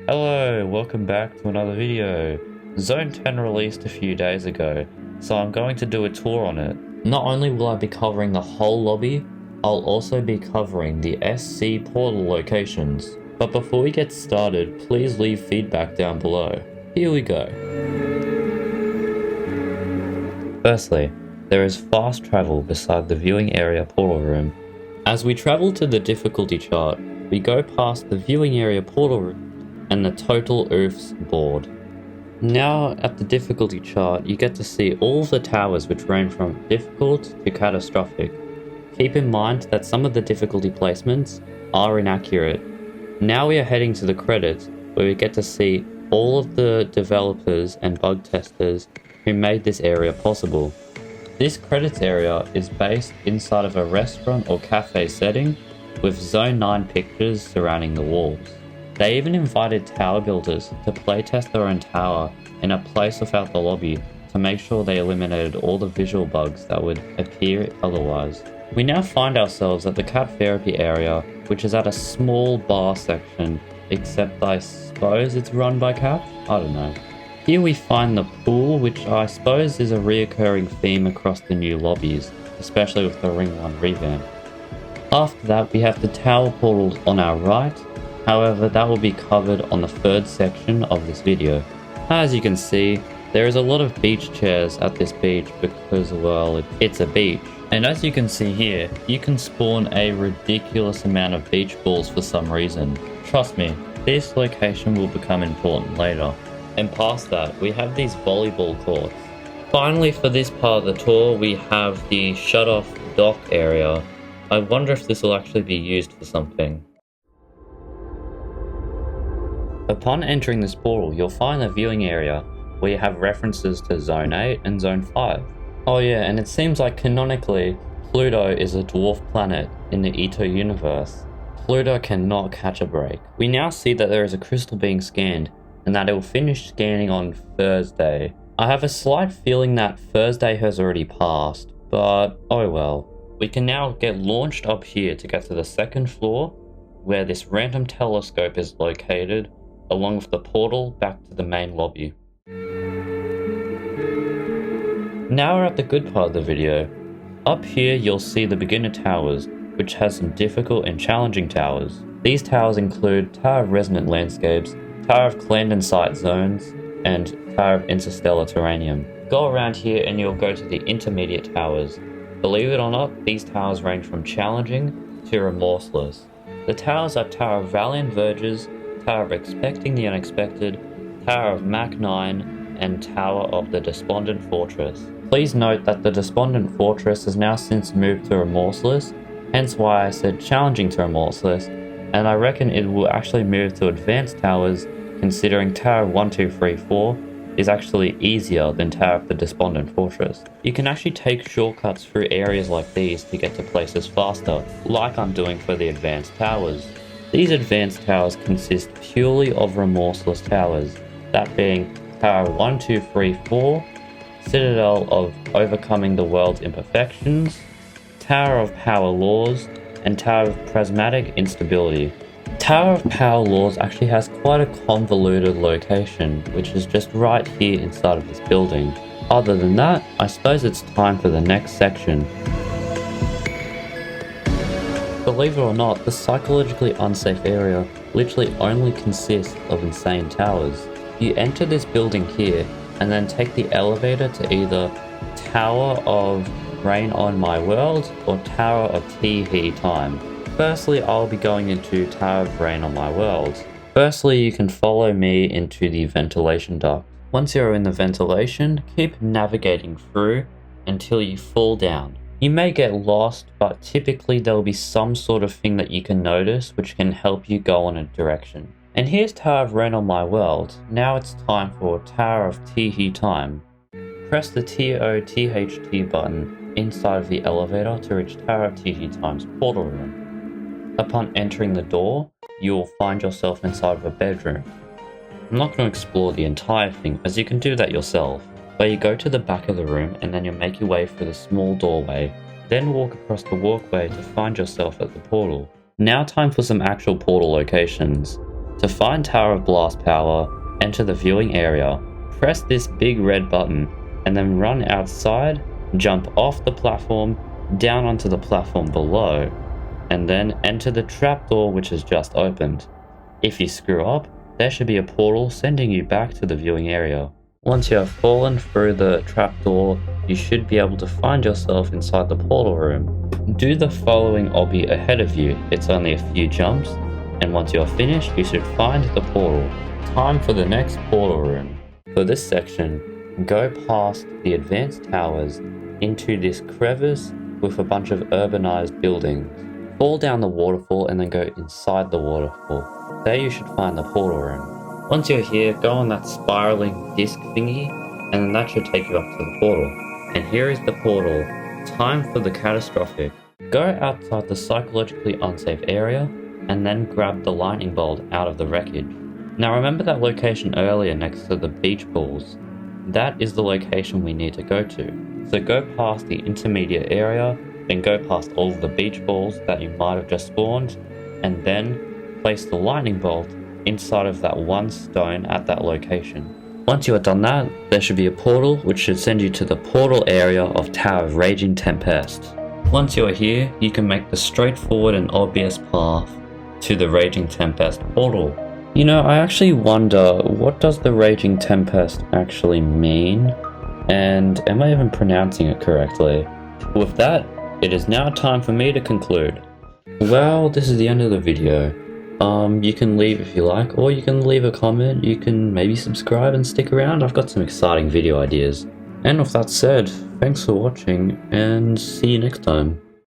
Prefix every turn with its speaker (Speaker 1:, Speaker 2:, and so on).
Speaker 1: Hello, welcome back to another video. Zone 10 released a few days ago, so I'm going to do a tour on it. Not only will I be covering the whole lobby, I'll also be covering the SC portal locations. But before we get started, please leave feedback down below. Here we go. Firstly, there is fast travel beside the viewing area portal room. As we travel to the difficulty chart, we go past the viewing area portal room and the Total Oofs board. Now at the difficulty chart, you get to see all of the towers which range from difficult to catastrophic. Keep in mind that some of the difficulty placements are inaccurate. Now we are heading to the credits, where we get to see all of the developers and bug testers who made this area possible. This credits area is based inside of a restaurant or cafe setting with Zone 9 pictures surrounding the walls. They even invited tower builders to playtest their own tower in a place without the lobby to make sure they eliminated all the visual bugs that would appear otherwise. We now find ourselves at the cat therapy area, which is at a small bar section, except I suppose it's run by cats? I don't know. Here we find the pool, which I suppose is a reoccurring theme across the new lobbies, especially with the Ring 1 revamp. After that, we have the tower portals on our right. However, that will be covered on the third section of this video. As you can see, there is a lot of beach chairs at this beach because, well, it's a beach. And as you can see here, you can spawn a ridiculous amount of beach balls for some reason. Trust me, this location will become important later. And past that, we have these volleyball courts. Finally, for this part of the tour, we have the shut-off dock area. I wonder if this will actually be used for something. Upon entering this portal, you'll find a viewing area where you have references to Zone 8 and Zone 5. Oh yeah, and it seems like canonically, Pluto is a dwarf planet in the EToH universe. Pluto cannot catch a break. We now see that there is a crystal being scanned, and that it will finish scanning on Thursday. I have a slight feeling that Thursday has already passed, but oh well. We can now get launched up here to get to the second floor, where this random telescope is located, along with the portal back to the main lobby. Now we're at the good part of the video. Up here you'll see the beginner towers, which has some difficult and challenging towers. These towers include Tower of Resonant Landscapes, Tower of Clandestine Zones, and Tower of Interstellar Terranium. Go around here and you'll go to the intermediate towers. Believe it or not, these towers range from challenging to remorseless. The towers are Tower of Valiant Verges, Tower of Expecting the Unexpected, Tower of Mach 9, and Tower of the Despondent Fortress. Please note that the Despondent Fortress has now since moved to Remorseless, hence why I said challenging to Remorseless, and I reckon it will actually move to Advanced Towers, considering Tower 1, 2, 3, 4 is actually easier than Tower of the Despondent Fortress. You can actually take shortcuts through areas like these to get to places faster, like I'm doing for the Advanced Towers. These advanced towers consist purely of remorseless towers, that being Tower 1, 2, 3, 4, Citadel of Overcoming the World's Imperfections, Tower of Power Laws, and Tower of Prismatic Instability. Tower of Power Laws actually has quite a convoluted location, which is just right here inside of this building. Other than that, I suppose it's time for the next section. Believe it or not, the psychologically unsafe area literally only consists of insane towers. You enter this building here, and then take the elevator to either Tower of Rain on My World or Tower of Tee Time. Firstly, I'll be going into Tower of Rain on My World. Firstly, you can follow me into the ventilation duct. Once you're in the ventilation, keep navigating through until you fall down. You may get lost, but typically there will be some sort of thing that you can notice which can help you go in a direction. And here's Tower of Rain on My World. Now it's time for Tower of Tee Time. Press the TOTHT button inside of the elevator to reach Tower of Tee Time's portal room. Upon entering the door, you will find yourself inside of a bedroom. I'm not going to explore the entire thing, as you can do that yourself. But you go to the back of the room and then you make your way through the small doorway, then walk across the walkway to find yourself at the portal. Now time for some actual portal locations. To find Tower of Blast Power, enter the viewing area, press this big red button, and then run outside, jump off the platform, down onto the platform below, and then enter the trapdoor which has just opened. If you screw up, there should be a portal sending you back to the viewing area. Once you have fallen through the trapdoor, you should be able to find yourself inside the portal room. Do the following obby ahead of you. It's only a few jumps, and once you're finished, you should find the portal. Time for the next portal room. For this section, go past the advanced towers into this crevice with a bunch of urbanized buildings. Fall down the waterfall and then go inside the waterfall. There you should find the portal room. Once you're here, go on that spiraling disc thingy, and then that should take you up to the portal. And here is the portal. Time for the catastrophic. Go outside the psychologically unsafe area, and then grab the lightning bolt out of the wreckage. Now remember that location earlier next to the beach balls? That is the location we need to go to. So go past the intermediate area, then go past all of the beach balls that you might have just spawned, and then place the lightning bolt inside of that one stone at that location. Once you are done that, there should be a portal which should send you to the portal area of Tower of Raging Tempest. Once you are here, you can make the straightforward and obvious path to the Raging Tempest portal. You know, I actually wonder, what does the Raging Tempest actually mean? And am I even pronouncing it correctly? With that, it is now time for me to conclude. Well, this is the end of the video. You can leave if you like, or you can leave a comment, you can maybe subscribe and stick around. I've got some exciting video ideas. And with that said, thanks for watching, and see you next time.